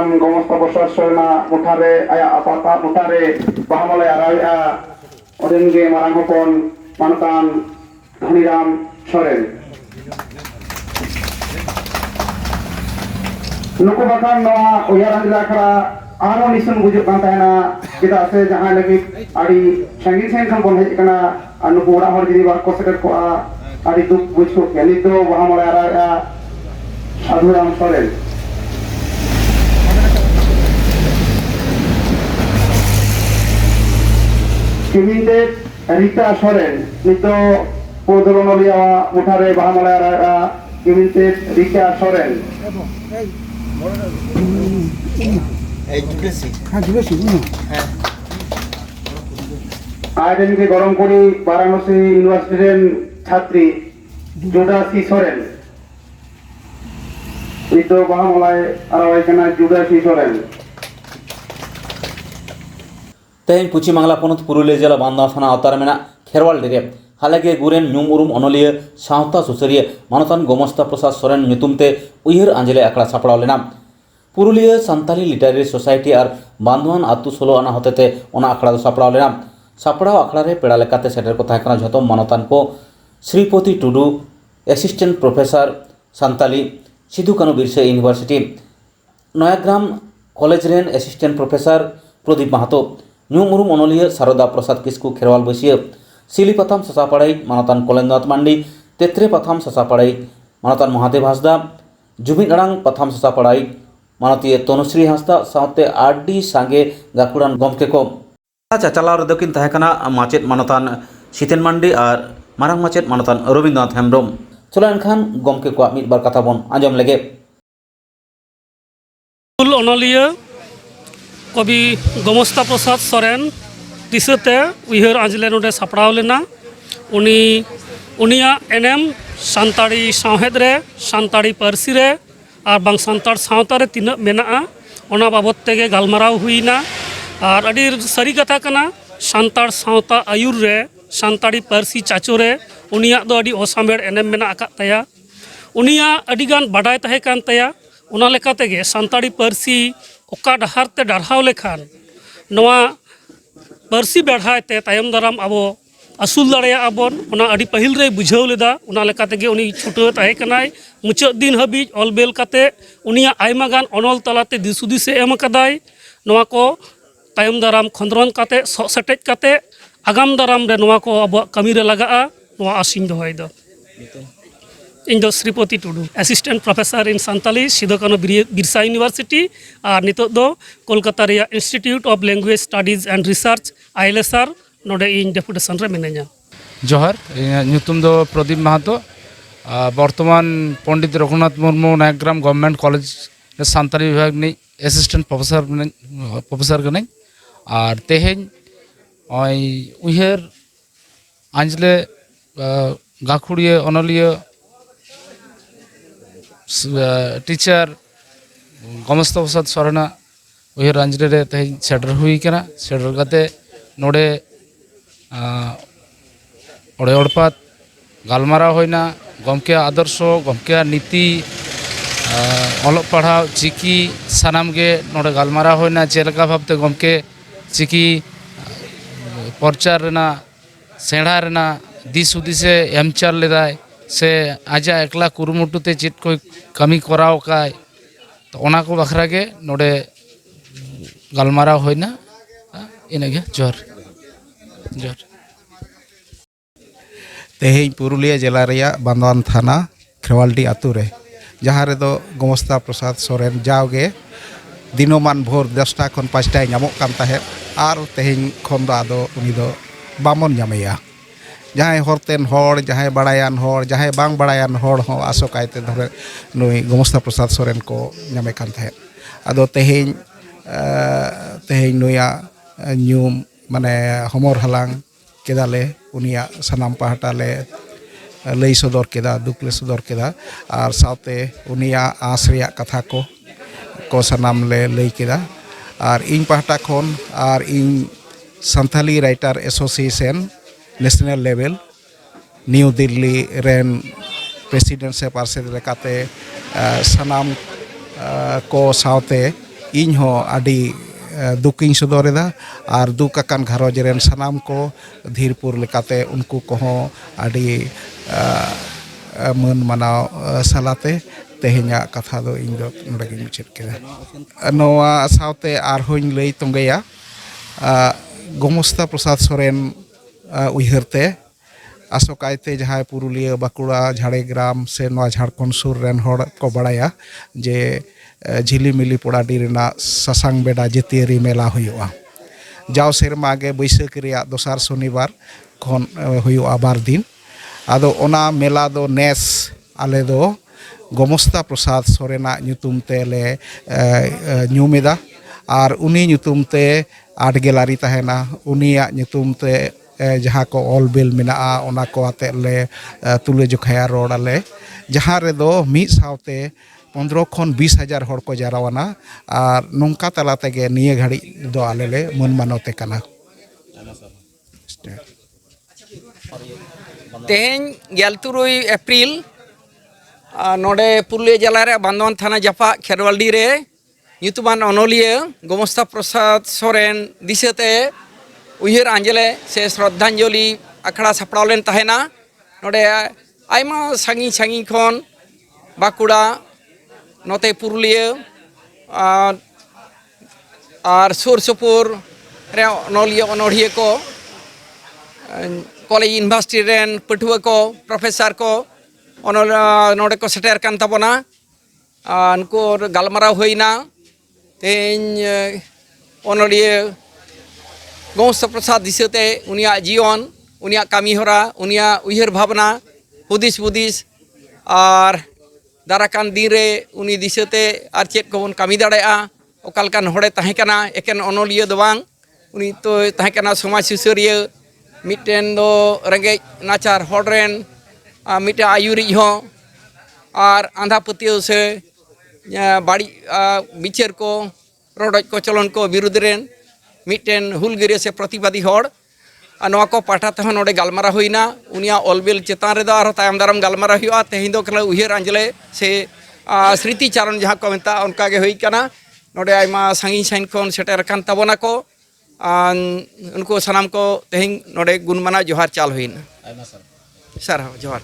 ᱢᱟᱱᱚᱛᱟᱱ ᱜᱚᱢᱚᱥᱛᱟ ᱯᱨᱚᱥᱟᱫ ᱥᱚᱨᱮᱱᱟᱜ ᱢᱩᱴᱷᱟᱨᱮ ᱟᱭᱟᱜ ᱟᱯᱟᱛᱟᱜ ᱢᱩᱴᱷᱟᱨᱮ ᱵᱟᱦᱟᱢᱟᱞᱟᱭ ᱟᱨᱟᱣᱮᱫᱼᱟ ᱚᱸᱰᱮᱱ ᱜᱮ ᱢᱟᱨᱟᱝ ᱦᱚᱯᱚᱱ ᱢᱟᱱᱚᱛᱟᱱ ᱫᱷᱚᱱᱤᱨᱟᱢ ᱥᱚᱨᱮᱱ ᱱᱩᱠᱩ ᱵᱟᱠᱷᱟᱱ ᱱᱚᱣᱟ ᱩᱭᱦᱟᱹᱨ ᱟᱸᱡᱞᱟ ᱟᱠᱷᱲᱟ ᱟᱨᱦᱚᱸ ᱱᱤᱥᱩᱱ ᱵᱩᱡᱩᱜ ᱠᱟᱱ ᱛᱟᱦᱮᱱᱟ ᱪᱮᱫᱟᱜ ᱥᱮ ᱡᱟᱦᱟᱸᱭ ᱞᱟᱹᱜᱤᱫ ᱟᱹᱰᱤ ᱥᱟᱺᱜᱤᱧ ᱥᱟᱺᱜᱤᱧ ᱠᱷᱚᱱ ᱵᱚᱱ ᱦᱮᱡ ᱟᱠᱟᱱᱟ ᱟᱨ ᱱᱩᱠᱩ ᱚᱲᱟᱜ ᱦᱚᱲ ᱡᱩᱫᱤ ᱵᱟᱠᱚ ᱥᱮᱴᱮᱨ ᱠᱚᱜᱼᱟ ᱟᱹᱰᱤ ᱫᱩᱠ ᱵᱩᱡᱽ ᱠᱚᱜ ᱠᱮᱭᱟ ᱱᱤᱛ ᱫᱚ ᱵᱟᱦᱟᱢᱟᱞᱟᱭ ᱟᱨᱟᱣᱮᱫᱼᱟ ᱥᱟᱹᱫᱷᱩᱨᱟᱢ ᱥᱚᱨᱮᱱ কিমিনতে রিতা সরেন নিতো পৌধরণলিয়া মুঠারে বাহামালায়া কিমিনতে রিতা সরেন আইডেনকে গরম করি বারাণসী ইউনিভার্সিটির ছাত্রী জুডাসি সরেন নিতো বাহামালায় আরাওয়াইকানা জুডাসি সরেন तेहन पुची मंगला पनत पुरुलिया जिला बांदा थाना अवतार में खेरवाल डेरे हालागे गुरेन ᱧᱩᱢ उरुम अनलिया सावता सुसरिया मानतान गोमस्ता प्रसाद सोरेन ᱧᱩᱛᱩᱢते उयहर आंजले आखड़ा सापड़ाव लेना पुरुलिया सान्ताली लिटारेरी सोसाइटी और बांधवान आतु सोलो आना होतेते ओना आखड़ा सापड़ाव लेना सापड़ाव आखड़ा रे पेड़ा लेकाते सेटर को थाकना झतो मानतान को Shripati Tudu assistant professor Santali Sidhu Kanu Birsa university Nayagram college रेन एसिस्टेंट प्रोफेसर प्रदीप महतो ᱧᱩᱢ उरुम अनलिया शारदा प्रसाद किस्कू खेरवाल बसिया सिली पथाम ससापाड़ाई मानतान कलेन्द्रनाथ मांडी तेत्रे पथाम ससापाड़ाई मानतान महादेव हांसदा जुबिन अड़ांग पथाम ससापाड़ाई मानतीय तनुश्री हांसदा सावते आडी सांगे गाकुड़ान गमके को चाचालाव रेदोकिन तहेकना माचेद मानतान सीतेन मांडी और मारांग माचेद मानतान रवीन्द्रनाथ हेम्ब्रम चलो एनखान गमके को मिद बार कथा बन आंजम लेगे अनलिया कवि गोमस्ता प्रसाद सोरेन दिसते उयहर आंजले नोडे सापड़ाव लेना उनिया एनएम सान्ताड़ी सावहेद रे सान्ताड़ी पार्सी रे और बांग सान्ताड़ सावता रे तिना मेनाआ ओना बाबत तेगे गालमाराव हुईना और अड़ी सारी कथा कना सान्ताड़ सावता आयुर रे सान्ताड़ी पार्सी चाचो रे उनिया दो अड़ी ओसामेड़ एनएम मेना आका तया उनिया अड़ीगान बाडाय तहे कान तया ओना लेका तेगे सान्ताड़ी पार्सी ओका डहारते डारहाव लेखान नवा पार्सी बेढ़ाते तायम दाराम आबो असूल दाड़े आबन ओना अड़ी पहिल रे बुझाव लेदा ओना लेका तेगे उनी छुटो ताहे कनाय मुचाद दिन हाबी ऑलबेल काते उनिया आयमा गान अनल तलाते दिसुदिसे एम कदाय नवा को तायम दाराम खंद्रन काते सेटेज काते आगाम दाराम रे नवा को अब कमी रे लगा नवा आसिन दोहय दो इन दो श्रीपति टुडू एसिस्टेंट प्रोफेसर इन सान्ताली सिधु कानु बिरसा यूनिवर्सिटी और नितो दो कोलकाता रे institute of language studies and research ILSR नोडे इन डेपुटेशन रे मिनेजा जोहर ᱧᱩᱛᱩᱢ ᱫᱚ प्रदीप महतो बर्तमान पंडित रघुनाथ मुर्मू नयाग्राम गवर्नमेंट कॉलेज सान्ताली विभाग नि एसिस्टेंट प्रोफेसर कनाई और तेहेñ उयहर आंजले गाखुड़िया अनलिया टीचर गोमस्ता प्रसाद सोरेना उयहर आंजले रे तेहेñ सेटर हुई कना सेटर काते नोडे ओड़े ओड़पात गालमारा होना गमके आदर्श गमके नीति ऑलोग पढ़ाव चिकी सानाम गे नोडे गालमारा होना चेलका भावते गमके चिकी प्रचार रेना सेड़ा रेना दिस हुदिसे एम चाल लेदाय से आजा एकला कुरुमुटुते चेत को कमी कराव काय तो ओना को बखरा गे नोडे गालमारा होना इनगे जोर जोर तेहेñ पुरुलिया जिला रेया बांधवान थाना खेरवालडी आतु रे जहाँ रे दो गोमस्ता प्रसाद सोरेन जाओगे दिनोमान भोर 10टा खन 5टा नामोग कान ताहे और तेहेñ खन दो आदो उनी दो बामन नामेया जहाँ हरतेन हर जहाँ बड़ायान हर जहाँ बांग बड़ायान हर हो आसो कायते धरे नुई गोमस्ता प्रसाद सोरेन को नामे कान ताहे आदो तेहेñ नुया ᱧᱩᱢ माने हमर हलांग केदाले उनिया सानाम पाहटा ले लई सदर केदा दुख ले सदर केदा और साथे उनिया आस रिया कथा को सानाम ले लई केदा और इन पाहटा खन और इन Santali writer association national level New Delhi रेन प्रेसिडेंट से पार्षद लेकाते सानाम को साथे ᱤᱧ ᱦᱚᱸ ᱟᱹᱰᱤ दुकिन सदरेदा और दुक अकान घरोज रेन सनाम को धीरपुर लेकाते उनको कहों आदि मन मनाव सलाते तेहेन्या कथा दो इन दो नोडे मुचाद केदा नोआ सावते आरहोइन लई तोंगेया गोमस्ता प्रसाद सोरेन उइहरते आसोकायते जहाँ पुरुलिया बाकुड़ा झाड़ेग्राम से नवा झारखंड सुर रेन होड़ को बड़ाया जे झिलीमिली पोड़ाडी रेना ससांग बेड़ा जितियरी मेला हुआ जाव सेरमा गे बैसाख रेया दोसार शनिवार खन हुआ बार दिन आदो ओना मेला दो नेस आले दो गोमस्ता प्रसाद सोरेना ᱧᱩᱛᱩᱢ तेले ᱧᱩᱢᱮᱫᱟ और उनी ᱧᱩᱛᱩᱢ ते आर्ट गैलरी तहेना उनिया ᱧᱩᱛᱩᱢ ते जहाँ को ऑल बिल मेना ओना को आते ले तुले जोखाया रोड आले जहाँ रे दो मी सावते 15 खन 20,000 हड़ को जारावाना और नौका तलाते गे निये घड़ी दो आले ले मन मानोते कना तेहें 11 एप्रिल नोडे पुरुलिया जिला रे बांधवन थाना जापा खेरवाल्डी रे ᱧᱩᱛᱩᱢᱟᱱ ᱚᱱᱚᱞᱤᱭᱟᱹ गोमस्ता प्रसाद सोरेन दिशते उयहर आंजले से श्रद्धांजलि अखड़ा सपड़ाव लेन तहेना नोडे आयमा सागिन सागिन खन बाकुड़ा नोते पुरुलिया और सुर सुपुर रे अनोलिया अनोढ़िया को कॉलेज यूनिवर्सिटी रेन पठुआ को प्रोफेसर को नोडे को सेटेर कान ताबोना उनको गालमाराव होइना तेन अनोलिया गोमस्ता प्रसाद दिशते उनिया जीवन उनिया कामी होरा उनिया उयहर भावना हुदिस बुदिस और दाराकान दिन रे उनी दिशते और चेक को बन कामी दाड़ेया ओकालकान होड़े ताहें कना एकेन अनोलिया दो बांग उनी तो ताहें कना समाज सुसरिया मिटेन दो रेंगे नाचार होड़रेन मिटे आयुरी हो और आंधा पतियो से बाड़ी बिचार को रोडज को चलन को विरुद्ध रेन मिटेन हुलगिरिया से प्रतिवादी होड़ नवा को पाठा तहन नोडे गालमारा होइना उनिया ऑलबिल चेतान रे आरो तायम दाराम गालमारा हुआ तेहिं दो कला उयहर आंजले से स्मृति चारण जहाँ को मेता उनका गे हुई कना नोडे आयमा सांगिन साइन कोन सेटेर कान ताबोना को उनको सनाम को तेहिं नोडे गुणमाना जोहार चाल हुइना सर जोहार